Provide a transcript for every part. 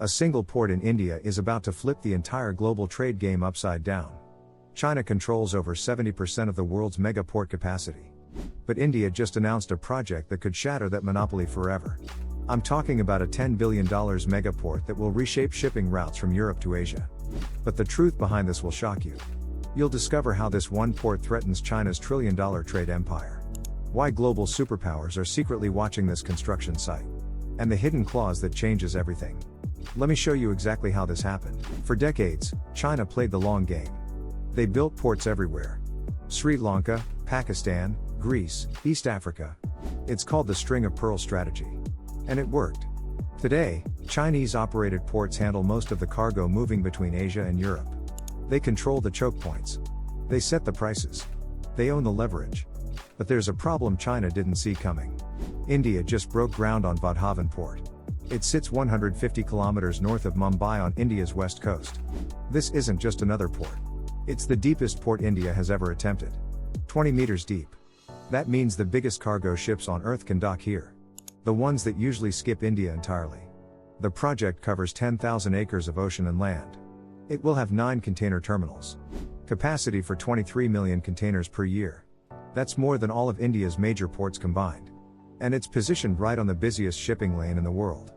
A single port in India is about to flip the entire global trade game upside down. China controls over 70% of the world's mega port capacity. But India just announced a project that could shatter that monopoly forever. I'm talking about a $10 billion megaport that will reshape shipping routes from Europe to Asia. But the truth behind this will shock you. You'll discover how this one port threatens China's trillion-dollar trade empire. Why global superpowers are secretly watching this construction site. And the hidden clause that changes everything. Let me show you exactly how this happened. For decades, China played the long game. They built ports everywhere. Sri Lanka, Pakistan, Greece, East Africa. It's called the string of pearls strategy. And it worked. Today, Chinese-operated ports handle most of the cargo moving between Asia and Europe. They control the choke points. They set the prices. They own the leverage. But there's a problem China didn't see coming. India just broke ground on Vadhavan Port. It sits 150 kilometers north of Mumbai on India's west coast. This isn't just another port. It's the deepest port India has ever attempted. 20 meters deep. That means the biggest cargo ships on Earth can dock here. The ones that usually skip India entirely. The project covers 10,000 acres of ocean and land. It will have 9 container terminals. Capacity for 23 million containers per year. That's more than all of India's major ports combined. And it's positioned right on the busiest shipping lane in the world.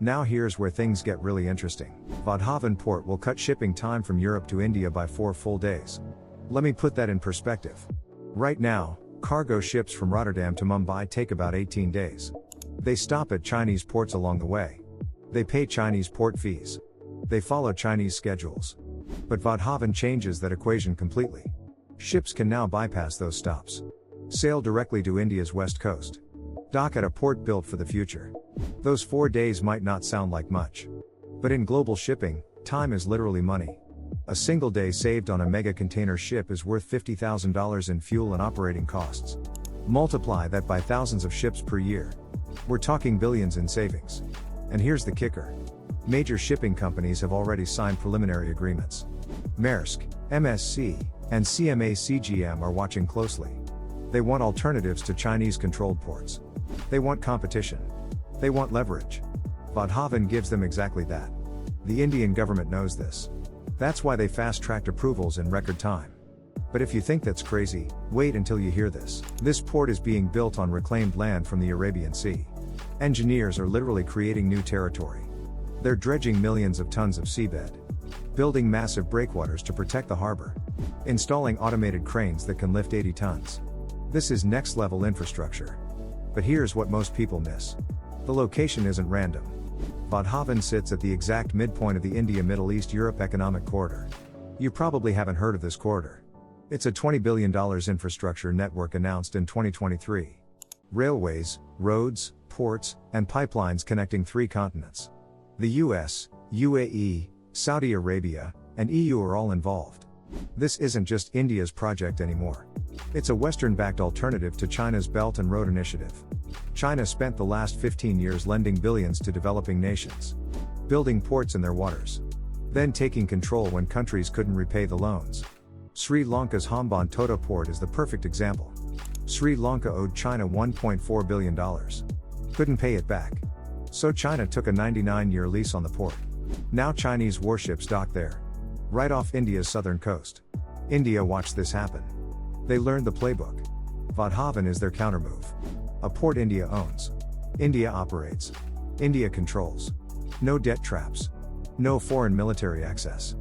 Now here's where things get really interesting. Vadhavan Port will cut shipping time from Europe to India by 4 full days. Let me put that in perspective. Right now, cargo ships from Rotterdam to Mumbai take about 18 days. They stop at Chinese ports along the way. They pay Chinese port fees. They follow Chinese schedules. But Vadhavan changes that equation completely. Ships can now bypass those stops. Sail directly to India's west coast. Dock at a port built for the future. Those 4 days might not sound like much. But in global shipping, time is literally money. A single day saved on a mega container ship is worth $50,000 in fuel and operating costs. Multiply that by thousands of ships per year. We're talking billions in savings. And here's the kicker. Major shipping companies have already signed preliminary agreements. Maersk, MSC, and CMA CGM are watching closely. They want alternatives to Chinese-controlled ports. They want competition. They want leverage. Vadhavan gives them exactly that. The Indian government knows this. That's why they fast-tracked approvals in record time. But if you think that's crazy, wait until you hear this. This port is being built on reclaimed land from the Arabian Sea. Engineers are literally creating new territory. They're dredging millions of tons of seabed. Building massive breakwaters to protect the harbor. Installing automated cranes that can lift 80 tons. This is next-level infrastructure. But here's what most people miss. The location isn't random. Vadhavan sits at the exact midpoint of the India-Middle East-Europe economic corridor. You probably haven't heard of this corridor. It's a $20 billion infrastructure network announced in 2023. Railways, roads, ports, and pipelines connecting 3 continents. The US, UAE, Saudi Arabia, and EU are all involved. This isn't just India's project anymore. It's a Western-backed alternative to China's Belt and Road Initiative. China spent the last 15 years lending billions to developing nations. Building ports in their waters. Then taking control when countries couldn't repay the loans. Sri Lanka's Hambantota port is the perfect example. Sri Lanka owed China $1.4 billion. Couldn't pay it back. So China took a 99-year lease on the port. Now Chinese warships dock there. Right off India's southern coast. India watched this happen. They learned the playbook. Vadhavan is their countermove. A port India owns. India operates. India controls. No debt traps. No foreign military access.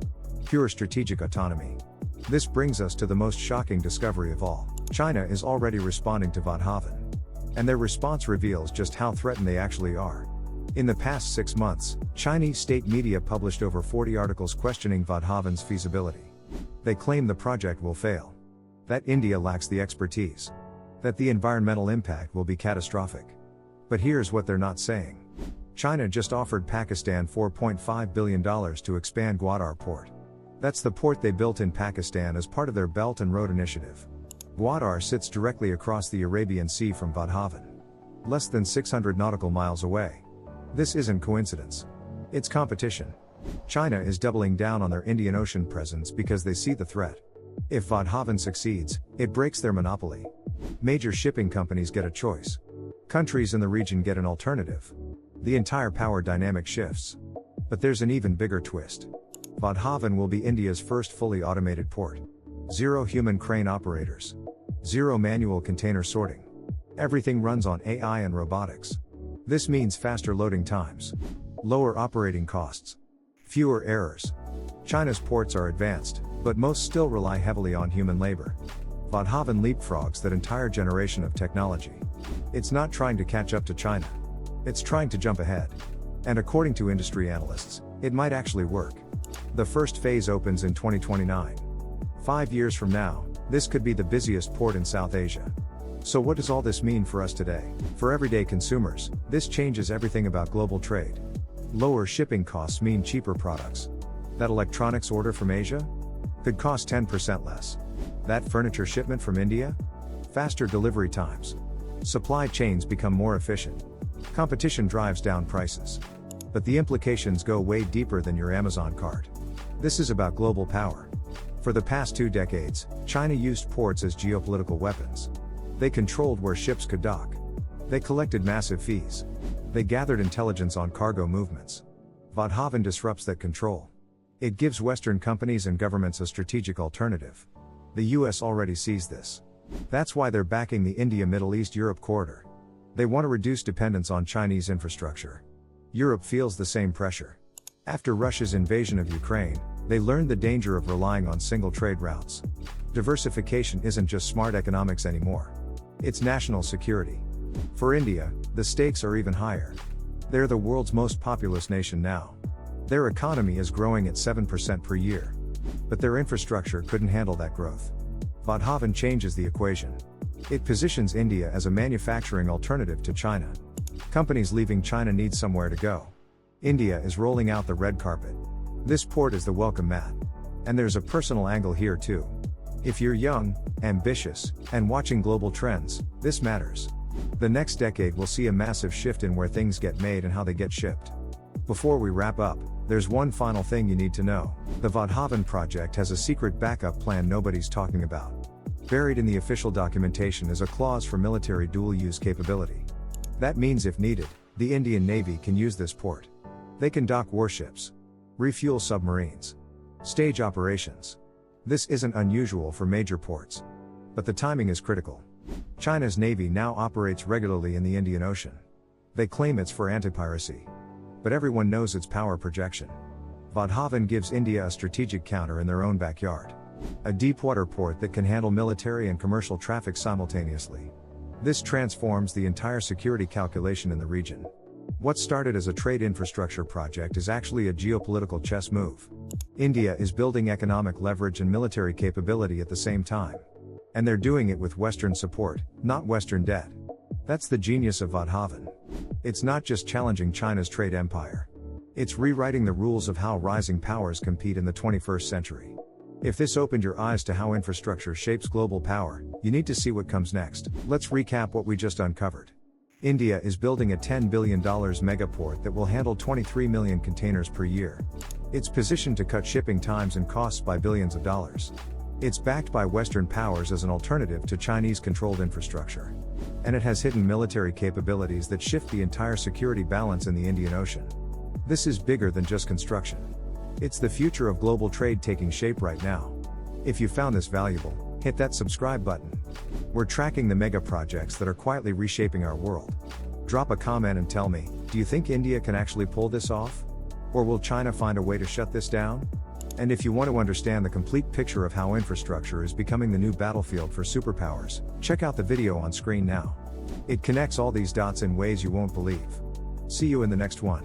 Pure strategic autonomy. This brings us to the most shocking discovery of all. China is already responding to Vadhavan. And their response reveals just how threatened they actually are. In the past 6 months, Chinese state media published over 40 articles questioning Vadhavan's feasibility. They claim the project will fail. That India lacks the expertise. That the environmental impact will be catastrophic. But here's what they're not saying. China just offered Pakistan $4.5 billion to expand Gwadar Port. That's the port they built in Pakistan as part of their Belt and Road Initiative. Gwadar sits directly across the Arabian Sea from Vadhavan. Less than 600 nautical miles away. This isn't coincidence. It's competition. China is doubling down on their Indian Ocean presence because they see the threat. If Vadhavan succeeds, it breaks their monopoly. Major shipping companies get a choice. Countries in the region get an alternative. The entire power dynamic shifts. But there's an even bigger twist. Vadhavan will be India's first fully automated port. Zero human crane operators. Zero manual container sorting. Everything runs on AI and robotics. This means faster loading times, lower operating costs, fewer errors. China's ports are advanced, but most still rely heavily on human labor. Vadhavan leapfrogs that entire generation of technology. It's not trying to catch up to China. It's trying to jump ahead. And according to industry analysts, it might actually work. The first phase opens in 2029. 5 years from now, this could be the busiest port in South Asia. So what does all this mean for us today? For everyday consumers, this changes everything about global trade. Lower shipping costs mean cheaper products. That electronics order from Asia could cost 10% less. That furniture shipment from India? Faster delivery times. Supply chains become more efficient. Competition drives down prices. But the implications go way deeper than your Amazon cart. This is about global power. For the past 2 decades, China used ports as geopolitical weapons. They controlled where ships could dock. They collected massive fees. They gathered intelligence on cargo movements. Vadhavan disrupts that control. It gives Western companies and governments a strategic alternative. The US already sees this. That's why they're backing the India-Middle East-Europe corridor. They want to reduce dependence on Chinese infrastructure. Europe feels the same pressure. After Russia's invasion of Ukraine, they learned the danger of relying on single trade routes. Diversification isn't just smart economics anymore. It's national security. For India, the stakes are even higher. They're the world's most populous nation now. Their economy is growing at 7% per year. But their infrastructure couldn't handle that growth. Vadhavan changes the equation. It positions India as a manufacturing alternative to China. Companies leaving China need somewhere to go. India is rolling out the red carpet. This port is the welcome mat. And there's a personal angle here too. If you're young, ambitious, and watching global trends, this matters. The next decade will see a massive shift in where things get made and how they get shipped. Before we wrap up, there's one final thing you need to know. The Vadhavan project has a secret backup plan nobody's talking about. Buried in the official documentation is a clause for military dual-use capability. That means if needed, the Indian Navy can use this port. They can dock warships, refuel submarines, stage operations. This isn't unusual for major ports. But the timing is critical. China's Navy now operates regularly in the Indian Ocean. They claim it's for anti-piracy. But everyone knows it's power projection. Vadhavan gives India a strategic counter in their own backyard. A deep-water port that can handle military and commercial traffic simultaneously. This transforms the entire security calculation in the region. What started as a trade infrastructure project is actually a geopolitical chess move. India is building economic leverage and military capability at the same time. And they're doing it with Western support, not Western debt. That's the genius of Vadhavan. It's not just challenging China's trade empire. It's rewriting the rules of how rising powers compete in the 21st century. If this opened your eyes to how infrastructure shapes global power, you need to see what comes next. Let's recap what we just uncovered. India is building a $10 billion megaport that will handle 23 million containers per year. It's positioned to cut shipping times and costs by billions of dollars. It's backed by Western powers as an alternative to Chinese-controlled infrastructure. And it has hidden military capabilities that shift the entire security balance in the Indian Ocean. This is bigger than just construction. It's the future of global trade taking shape right now. If you found this valuable, hit that subscribe button. We're tracking the mega projects that are quietly reshaping our world. Drop a comment and tell me, do you think India can actually pull this off? Or will China find a way to shut this down? And if you want to understand the complete picture of how infrastructure is becoming the new battlefield for superpowers, check out the video on screen now. It connects all these dots in ways you won't believe. See you in the next one.